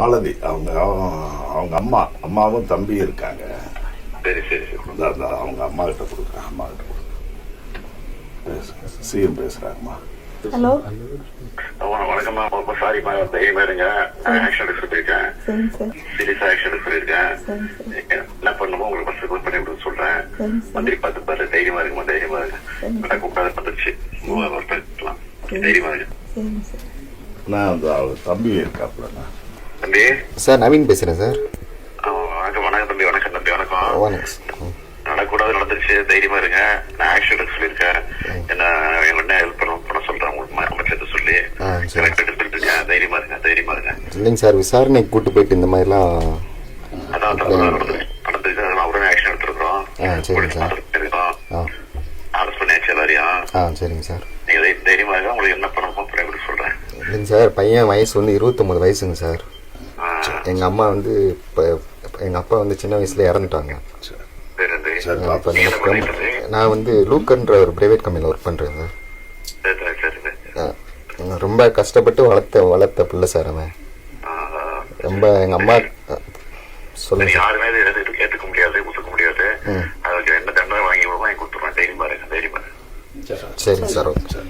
மாலதி அவங்க அம்மாவும் தம்பி இருக்காங்க. சரி சரி சரி. அவங்க அம்மா கிட்ட கொடுக்குறேன். அம்மா கிட்ட கொடுக்குறேன். சிஎம் பேசுறாங்கம்மா. ஹலோ வணக்கம்மா. ரொம்ப சாரிம்மா. தைரியமா இருங்க. ஆக்ஷன் எடுத்து போயிருக்கேன். சீரியஸா ஆக்ஷன் எடுத்து போயிருக்கேன். என்ன பண்ணுமோ உங்களுக்கு ஃபர்ஸ்ட் கால் பண்ணி விட சொல்றேன். மந்திரி பார்த்து பாரு. தைரியமா இருக்குமா? தைரியமா இருக்கு. கூப்பிடாத வந்துருச்சு. தைரியமா இருக்கு. நான் அந்த தம்பி இருக்காப்புலண்ணா. தம்பி சார் நவீன் பேசுகிறேன் சார். வணக்கம் வணக்கம் தம்பி. வணக்கம் தம்பி. வணக்கம். வணக்கம். நடக்கூடாது நடந்துருச்சு. தைரியமா இருங்க. நான் ஆக்ஷன் எடுக்க சொல்லியிருக்கேன். என்ன என்ன ஹெல்ப் பண்ண சொல்றேன். உங்களுக்கு அமைச்சர் சொல்லி எடுத்துட்டு இருக்கேன். தைரியமா இருங்க. தைரியமா இருங்க. இல்லைங்க சார், விசாரணைக்கு கூட்டு போயிட்டு இந்த மாதிரிலாம் அதான் நடந்துருக்கு. உடனே ஆக்ஷன் எடுத்துருக்கோம். சரிங்க சார். அரெஸ்ட் பண்ணியாச்சு எல்லாரையும். சரிங்க சார். நீங்க தைரியமா இருங்க. உங்களுக்கு என்ன பண்ணணுமோ பண்ணி கொடுக்க சொல்றேன். இல்லைங்க சார், பையன் வயசு வந்து 29 வயசுங்க சார். எங்கள் அம்மா வந்து இப்போ எங்கள் அப்பா வந்து சின்ன வயசுல இறந்துட்டாங்க. நான் வந்து லூக்கன்ற ஒரு பிரைவேட் கம்பெனியில் ஒர்க் பண்ணுறேன் சார். ரொம்ப கஷ்டப்பட்டு வளர்த்த பிள்ளை சார் அவன். ரொம்ப எங்கள் அம்மா சொல்லுங்க. யாருமே ஏற்றுக்க முடியாது, ஒத்துக்க முடியாது. அதுக்கு என்ன தண்டனை வாங்கி கொடுத்துருவேன். தைரியமா இருக்கு. தைரியமா. சரிங்க சார். ஓகே.